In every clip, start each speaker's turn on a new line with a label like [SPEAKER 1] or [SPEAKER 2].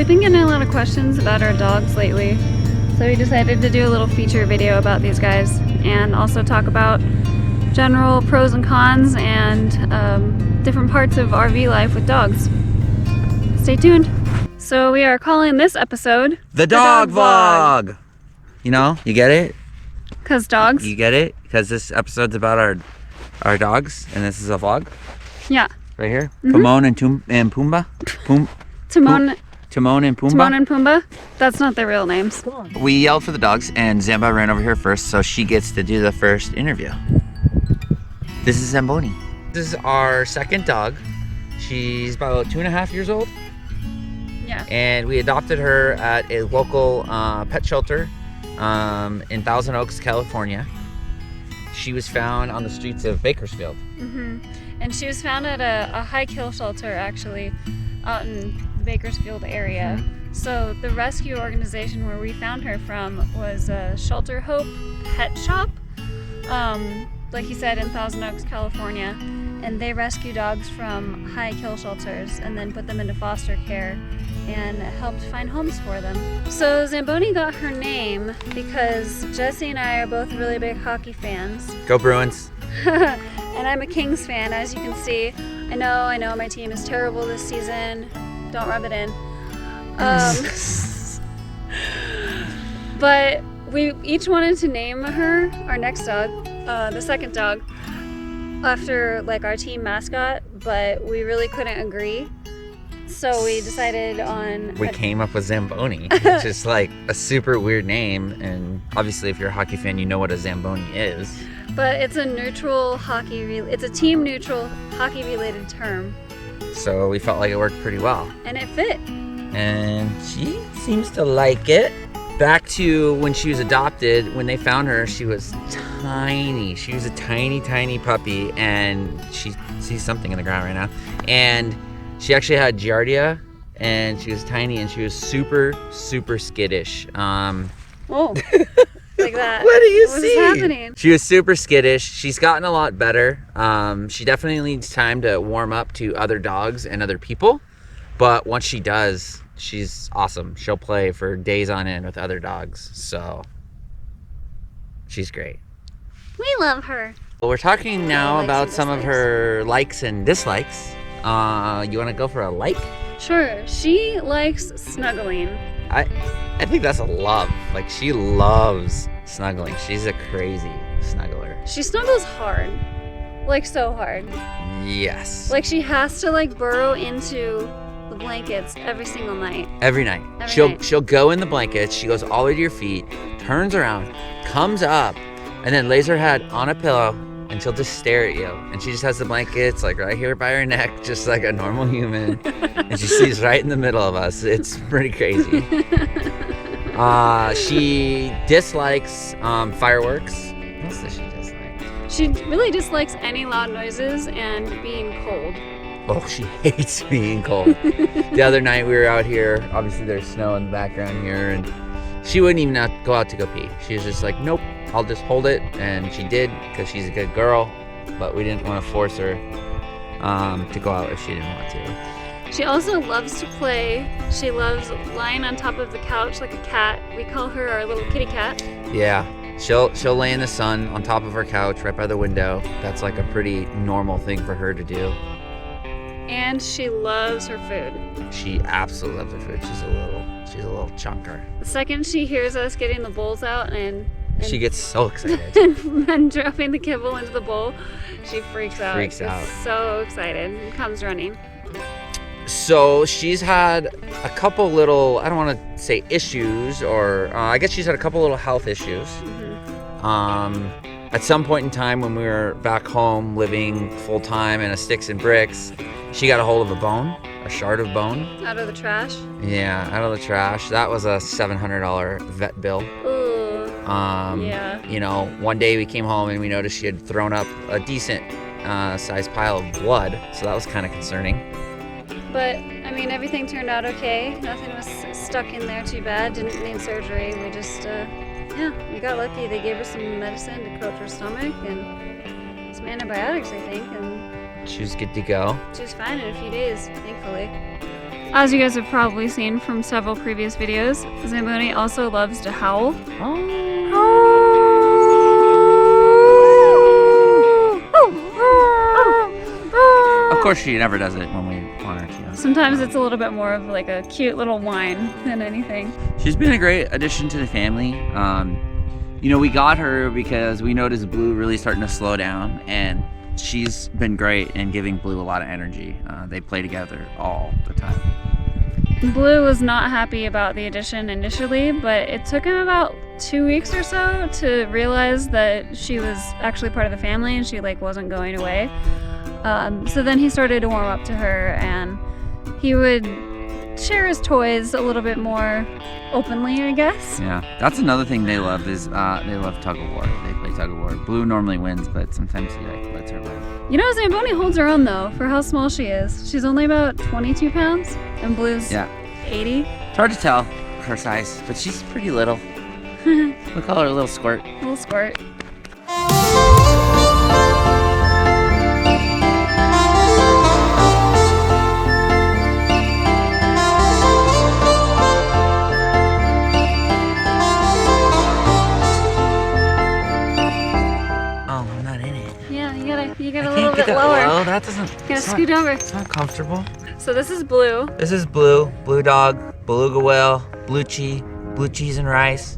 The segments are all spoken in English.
[SPEAKER 1] We've been getting a lot of questions about our dogs lately, so we decided to do a little feature video about these guys and also talk about general pros and cons and different parts of RV life with dogs. Stay tuned. So we are calling this episode
[SPEAKER 2] The Dog Vlog. You know, you get it?
[SPEAKER 1] Because dogs?
[SPEAKER 2] You get it? Because this episode's about our dogs, and this is a vlog.
[SPEAKER 1] Yeah.
[SPEAKER 2] Right here. Timon and Pumbaa. Timon and Pumbaa.
[SPEAKER 1] Timon and Pumbaa? That's not their real names.
[SPEAKER 2] We yelled for the dogs, and Zamba ran over here first, so she gets to do the first interview. This is Zamboni. This is our second dog. She's about 2.5 years old.
[SPEAKER 1] Yeah.
[SPEAKER 2] And we adopted her at a local pet shelter in Thousand Oaks, California. She was found on the streets of Bakersfield.
[SPEAKER 1] And she was found at a high kill shelter, actually, out in Bakersfield area. So the rescue organization where we found her from was Shelter Hope Pet Shop, like he said, in Thousand Oaks, California. And they rescue dogs from high kill shelters and then put them into foster care and helped find homes for them. So Zamboni got her name because Jesse and I are both really big hockey fans.
[SPEAKER 2] Go Bruins.
[SPEAKER 1] And I'm a Kings fan, as you can see. I know my team is terrible this season. Don't rub it in. But we each wanted to name her, our next dog, the second dog, after like our team mascot, but we really couldn't agree. So we decided on...
[SPEAKER 2] We came up with Zamboni, which is like a super weird name, and obviously if you're a hockey fan, you know what a Zamboni is.
[SPEAKER 1] But it's a neutral hockey, it's a team neutral hockey related term.
[SPEAKER 2] So we felt like it worked pretty well.
[SPEAKER 1] And it fit.
[SPEAKER 2] And she seems to like it. Back to when she was adopted, when they found her, she was tiny. She was a tiny, tiny puppy, and she sees something in the ground right now. And she actually had giardia, and she was tiny, and she was super, super skittish.
[SPEAKER 1] Oh, like that.
[SPEAKER 2] What do you
[SPEAKER 1] What's
[SPEAKER 2] see?
[SPEAKER 1] happening?
[SPEAKER 2] She was super skittish. She's gotten a lot better. She definitely needs time to warm up to other dogs and other people. But once she does, she's awesome. She'll play for days on end with other dogs. So she's great.
[SPEAKER 1] We love her.
[SPEAKER 2] Well, we're talking now
[SPEAKER 1] Likes
[SPEAKER 2] about
[SPEAKER 1] and
[SPEAKER 2] some of
[SPEAKER 1] dislikes.
[SPEAKER 2] her likes and dislikes. You want to go for a like?
[SPEAKER 1] Sure, she likes snuggling.
[SPEAKER 2] I think that's a love. Like, she loves snuggling. She's a crazy snuggler.
[SPEAKER 1] She snuggles hard. Like, so hard.
[SPEAKER 2] Yes.
[SPEAKER 1] Like, she has to, like, burrow into the blankets every single night.
[SPEAKER 2] Every night.
[SPEAKER 1] Every night.
[SPEAKER 2] She'll go in the blankets. She goes all the way to your feet, turns around, comes up, and then lays her head on a pillow, and she'll just stare at you. And she just has the blankets, like, right here by her neck, just like a normal human. And she sleeps right in the middle of us. It's pretty crazy. She dislikes fireworks. What else does she dislike?
[SPEAKER 1] She really dislikes any loud noises and being cold.
[SPEAKER 2] Oh, she hates being cold. The other night we were out here. Obviously there's snow in the background here, and she wouldn't even go out to go pee. She was just like, nope, I'll just hold it. And she did, because she's a good girl, but we didn't want to force her to go out if she didn't want to.
[SPEAKER 1] She also loves to play. She loves lying on top of the couch like a cat. We call her our little kitty cat.
[SPEAKER 2] Yeah, she'll lay in the sun on top of her couch right by the window. That's like a pretty normal thing for her to do.
[SPEAKER 1] And she loves her food.
[SPEAKER 2] She absolutely loves her food. She's a little chunker.
[SPEAKER 1] The second she hears us getting the bowls out and
[SPEAKER 2] She gets so excited.
[SPEAKER 1] and dropping the kibble into the bowl, she freaks out.
[SPEAKER 2] Freaks out.
[SPEAKER 1] So excited and comes running.
[SPEAKER 2] So she's had a couple little, I don't want to say issues, or I guess she's had a couple little health issues. At some point in time when we were back home living full time in a sticks and bricks, she got a hold of a bone, a shard of bone.
[SPEAKER 1] Out of the trash?
[SPEAKER 2] Yeah, out of the trash. That was a $700 vet bill.
[SPEAKER 1] Ooh.
[SPEAKER 2] Yeah. You know, one day we came home and we noticed she had thrown up a decent sized pile of blood, so that was kind of concerning.
[SPEAKER 1] But, I mean, everything turned out okay. Nothing was stuck in there too bad. Didn't need surgery. We just, we got lucky. They gave her some medicine to coat her stomach and some antibiotics, I think, and
[SPEAKER 2] She was good to go.
[SPEAKER 1] she was fine in a few days, thankfully. As you guys have probably seen from several previous videos, Zamboni also loves to howl.
[SPEAKER 2] Of course, she never does it when we want her to.
[SPEAKER 1] Sometimes it's a little bit more of like a cute little whine than anything.
[SPEAKER 2] She's been a great addition to the family. You know, we got her because we noticed Blue really starting to slow down, and she's been great in giving Blue a lot of energy. They play together all the time.
[SPEAKER 1] Blue was not happy about the addition initially, but it took him about 2 weeks or so to realize that she was actually part of the family and she like wasn't going away. So then he started to warm up to her, and he would share his toys a little bit more openly, I guess.
[SPEAKER 2] Yeah, that's another thing they love is they love tug of war. They play tug of war. Blue normally wins, but sometimes he like lets her win.
[SPEAKER 1] You know, Zamboni holds her own though for how small she is. She's only about 22 pounds, and Blue's 80.
[SPEAKER 2] It's hard to tell her size, but she's pretty little. We call her a little squirt.
[SPEAKER 1] Little squirt. You get a little bit lower.
[SPEAKER 2] Low. That doesn't.
[SPEAKER 1] You gotta scoot over.
[SPEAKER 2] It's not comfortable.
[SPEAKER 1] So this is Blue.
[SPEAKER 2] This is Blue. Blue dog. Beluga whale. Blue cheese and rice.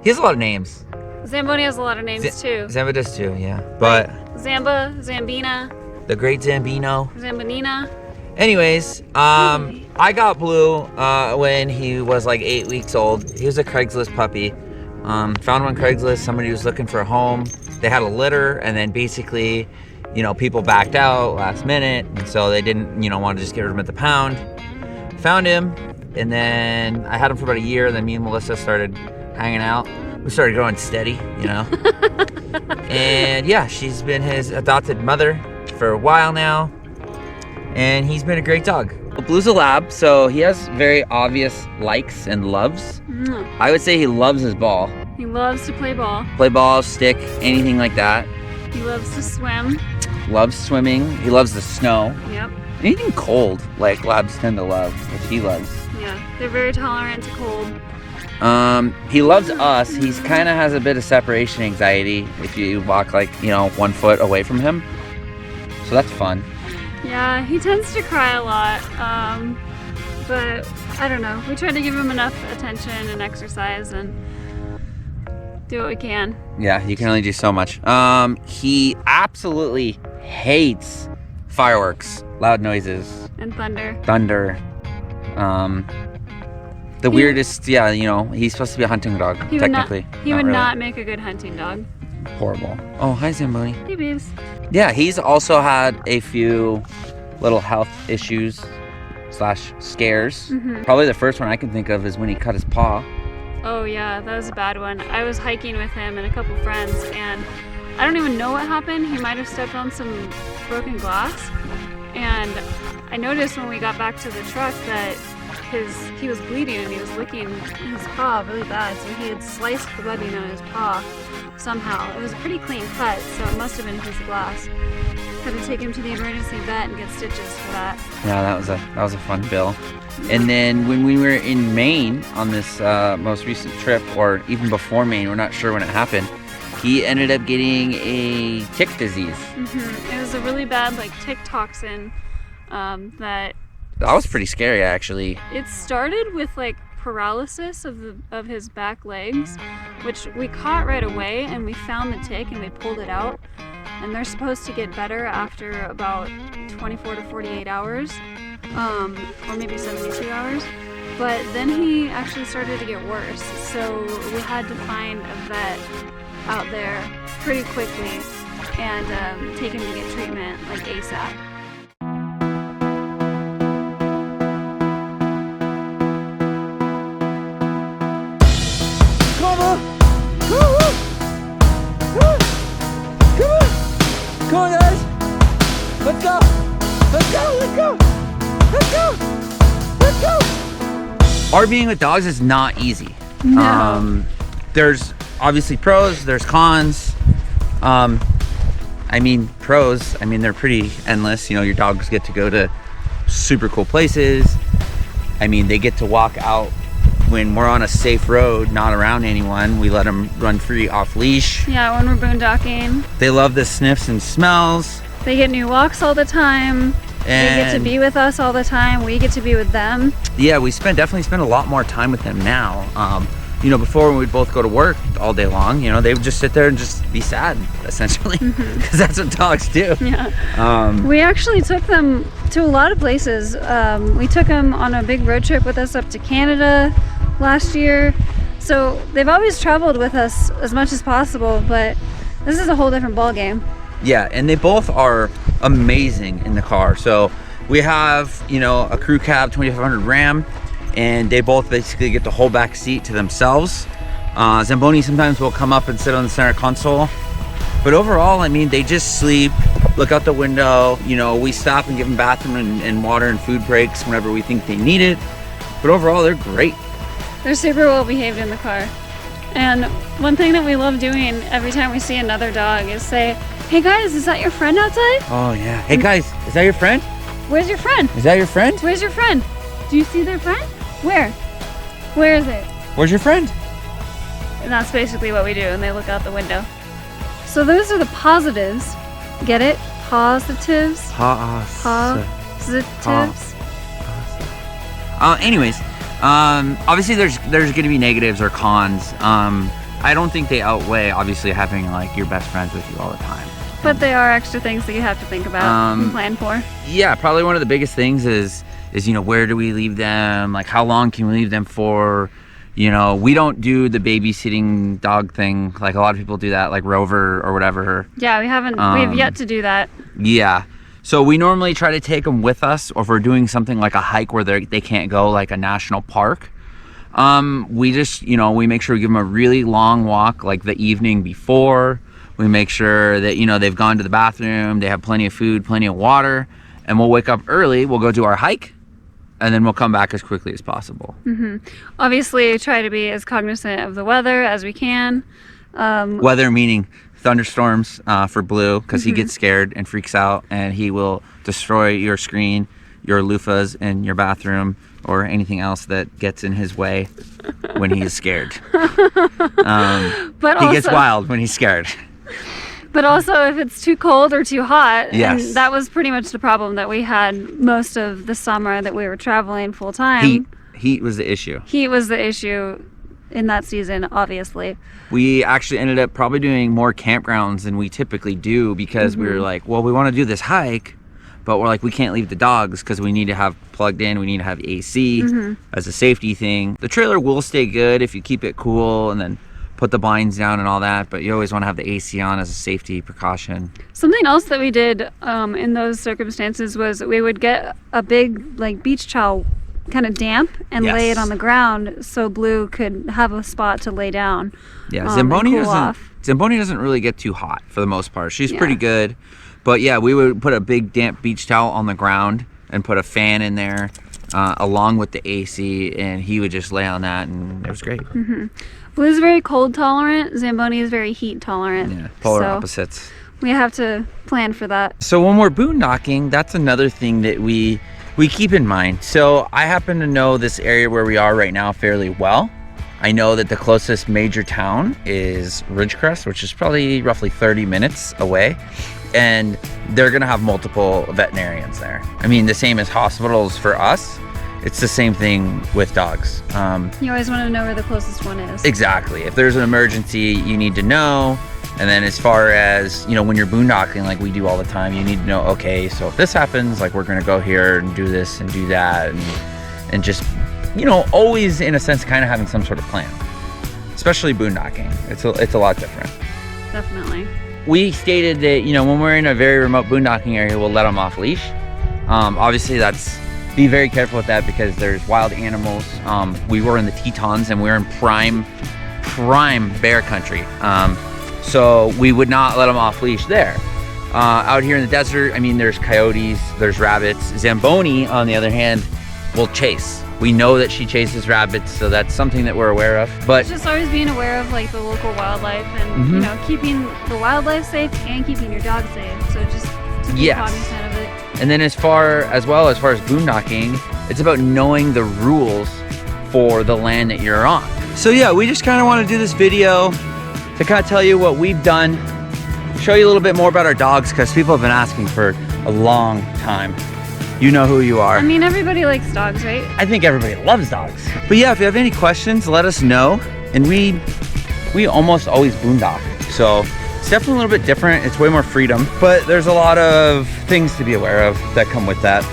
[SPEAKER 2] He has a lot of names.
[SPEAKER 1] Zamboni has a lot of names too.
[SPEAKER 2] Zamba does too, yeah. But
[SPEAKER 1] Zamba, Zambina,
[SPEAKER 2] the great Zambino.
[SPEAKER 1] Zambonina.
[SPEAKER 2] Anyways, I got Blue when he was like 8 weeks old. He was a Craigslist puppy. Found him on Craigslist. Somebody was looking for a home. They had a litter, and then basically, you know, people backed out last minute, and so they didn't, you know, want to just get rid of him at the pound. Found him, and then I had him for about a year. Then me and Melissa started hanging out. We started growing steady, you know. And yeah, she's been his adopted mother for a while now, and he's been a great dog. Blue's a lab, so he has very obvious likes and loves. I would say he loves his ball.
[SPEAKER 1] He loves to play ball.
[SPEAKER 2] Play ball, stick, anything like that.
[SPEAKER 1] He loves to swim.
[SPEAKER 2] Loves swimming. He loves the snow.
[SPEAKER 1] Yep.
[SPEAKER 2] Anything cold, like labs tend to love, which he loves.
[SPEAKER 1] Yeah, they're very tolerant to cold.
[SPEAKER 2] He loves us. He's kind of has a bit of separation anxiety if you walk like, you know, 1 foot away from him. So that's fun.
[SPEAKER 1] Yeah, he tends to cry a lot. But I don't know. We try to give him enough attention and exercise and do what we can.
[SPEAKER 2] Yeah, you can only do so much. He absolutely hates fireworks, loud noises,
[SPEAKER 1] And thunder.
[SPEAKER 2] thunder. The weirdest, yeah, you know, he's supposed to be a hunting dog, technically.
[SPEAKER 1] He would
[SPEAKER 2] really.
[SPEAKER 1] not make a good hunting dog.
[SPEAKER 2] Horrible. Oh, hi, Zamboni.
[SPEAKER 1] Hey, babes.
[SPEAKER 2] Yeah, he's also had a few little health issues / scares. Probably the first one I can think of is when he cut his paw.
[SPEAKER 1] Oh yeah, that was a bad one. I was hiking with him and a couple friends, and I don't even know what happened. He might have stepped on some broken glass, and I noticed when we got back to the truck that he was bleeding and he was licking his paw really bad. So he had sliced the webbing on his paw somehow. It was a pretty clean cut, so it must have been a piece of glass. Had to take him to the emergency vet and get stitches for that.
[SPEAKER 2] Yeah, that was a fun bill. And then when we were in Maine on this most recent trip, or even before Maine, we're not sure when it happened, he ended up getting a tick disease.
[SPEAKER 1] It was a really bad like tick toxin
[SPEAKER 2] That was pretty scary, actually.
[SPEAKER 1] It started with like paralysis of his back legs, which we caught right away, and we found the tick and we pulled it out. And they're supposed to get better after about 24 to 48 hours, or maybe 72 hours. But then he actually started to get worse, so we had to find a vet out there pretty quickly and take him to get treatment like ASAP.
[SPEAKER 2] Come on, guys. Let's go. Let's go. Let's go. Let's go. Let's go. RVing with dogs is not easy.
[SPEAKER 1] No.
[SPEAKER 2] There's obviously pros, there's cons. I mean, pros, they're pretty endless. You know, your dogs get to go to super cool places. I mean, they get to walk out when we're on a safe road, not around anyone. We let them run free off leash.
[SPEAKER 1] Yeah, when we're boondocking.
[SPEAKER 2] They love the sniffs and smells.
[SPEAKER 1] They get new walks all the time. They get to be with us all the time. We get to be with them.
[SPEAKER 2] Yeah, we definitely spend a lot more time with them now. You know, before when we'd both go to work all day long, you know, they would just sit there and just be sad, essentially, because that's what dogs do.
[SPEAKER 1] Yeah. We actually took them to a lot of places. We took them on a big road trip with us up to Canada last year. So they've always traveled with us as much as possible, but this is a whole different ball game.
[SPEAKER 2] Yeah, and they both are amazing in the car. So we have, you know, a crew cab 2500 Ram, and they both basically get the whole back seat to themselves. Zamboni sometimes will come up and sit on the center console, but overall, I mean, they just sleep, look out the window. You know, we stop and give them bathroom and water and food breaks whenever we think they need it, but overall, they're great.
[SPEAKER 1] They're super well behaved in the car. And one thing that we love doing every time we see another dog is say, "Hey guys, is that your friend outside?"
[SPEAKER 2] Oh yeah. Hey guys, is that your friend?
[SPEAKER 1] Where's your friend?
[SPEAKER 2] Is that your friend?
[SPEAKER 1] Where's your friend? Do you see their friend? Where? Where is it?
[SPEAKER 2] Where's your friend?
[SPEAKER 1] And that's basically what we do, and they look out the window. So those are the positives. Get it? Positives. Positives.
[SPEAKER 2] Anyways, obviously there's going to be negatives or cons. I don't think they outweigh obviously having like your best friends with you all the time.
[SPEAKER 1] But they are extra things that you have to think about and plan for.
[SPEAKER 2] Yeah, probably one of the biggest things is you know, where do we leave them? Like, how long can we leave them for? You know, we don't do the babysitting dog thing like a lot of people do that, like Rover or whatever.
[SPEAKER 1] Yeah, we haven't. We have yet to do that.
[SPEAKER 2] Yeah. So we normally try to take them with us, or if we're doing something like a hike where they can't go, like a national park. We just, you know, we make sure we give them a really long walk, like the evening before. We make sure that, you know, they've gone to the bathroom, they have plenty of food, plenty of water, and we'll wake up early, we'll go do our hike, and then we'll come back as quickly as possible.
[SPEAKER 1] Obviously, try to be as cognizant of the weather as we can.
[SPEAKER 2] Weather meaning thunderstorms for Blue, because he gets scared and freaks out, and he will destroy your screen, your loofahs in your bathroom, or anything else that gets in his way when he is scared.
[SPEAKER 1] But
[SPEAKER 2] he gets wild when he's scared.
[SPEAKER 1] But also, if it's too cold or too hot,
[SPEAKER 2] yes.
[SPEAKER 1] And that was pretty much the problem that we had most of the summer that we were traveling full time.
[SPEAKER 2] Heat was the issue.
[SPEAKER 1] Heat was the issue in that season, obviously.
[SPEAKER 2] We actually ended up probably doing more campgrounds than we typically do, because we were like, well, we want to do this hike, but we're like, we can't leave the dogs because we need to have plugged in, we need to have AC as a safety thing. The trailer will stay good if you keep it cool and then put the blinds down and all that, but you always want to have the AC on as a safety precaution.
[SPEAKER 1] Something else that we did in those circumstances was we would get a big like beach towel, kind of damp, and lay it on the ground so Blue could have a spot to lay down.
[SPEAKER 2] Yeah, Zamboni doesn't really get too hot for the most part. She's pretty good, but yeah, we would put a big damp beach towel on the ground and put a fan in there along with the AC, and he would just lay on that, and it was great.
[SPEAKER 1] Blue's very cold tolerant. Zamboni is very heat tolerant.
[SPEAKER 2] Yeah, polar opposites.
[SPEAKER 1] We have to plan for that.
[SPEAKER 2] So when we're boondocking, that's another thing that we keep in mind. So I happen to know this area where we are right now fairly well. I know that the closest major town is Ridgecrest, which is probably roughly 30 minutes away. And they're gonna have multiple veterinarians there. I mean, the same as hospitals for us. It's the same thing with dogs.
[SPEAKER 1] You always want to know where the closest one is.
[SPEAKER 2] Exactly. If there's an emergency, you need to know. And then as far as, you know, when you're boondocking, like we do all the time, you need to know, okay, so if this happens, like we're gonna go here and do this and do that, and just, you know, always in a sense kind of having some sort of plan. Especially boondocking. It's a lot different.
[SPEAKER 1] Definitely.
[SPEAKER 2] We stated that, you know, when we're in a very remote boondocking area, we'll let them off leash. Obviously be very careful with that because there's wild animals. We were in the Tetons and we're in prime bear country. So we would not let them off leash there. Out here in the desert, I mean, there's coyotes, there's rabbits. Zamboni, on the other hand, will chase. We know that she chases rabbits, so that's something that we're aware of. But
[SPEAKER 1] it's just always being aware of like the local wildlife and you know, keeping the wildlife safe and keeping your dog safe. So just to be cognizant of it.
[SPEAKER 2] And then as far as boondocking, It's about knowing the rules for the land that you're on. So yeah, we just kind of want to do this video to kind of tell you what we've done, show you a little bit more about our dogs, because people have been asking for a long time. You know who you are.
[SPEAKER 1] I mean, everybody likes dogs, right?
[SPEAKER 2] I think everybody loves dogs. But yeah, if you have any questions, let us know. And we almost always boondock. So it's definitely a little bit different. It's way more freedom, but there's a lot of things to be aware of that come with that.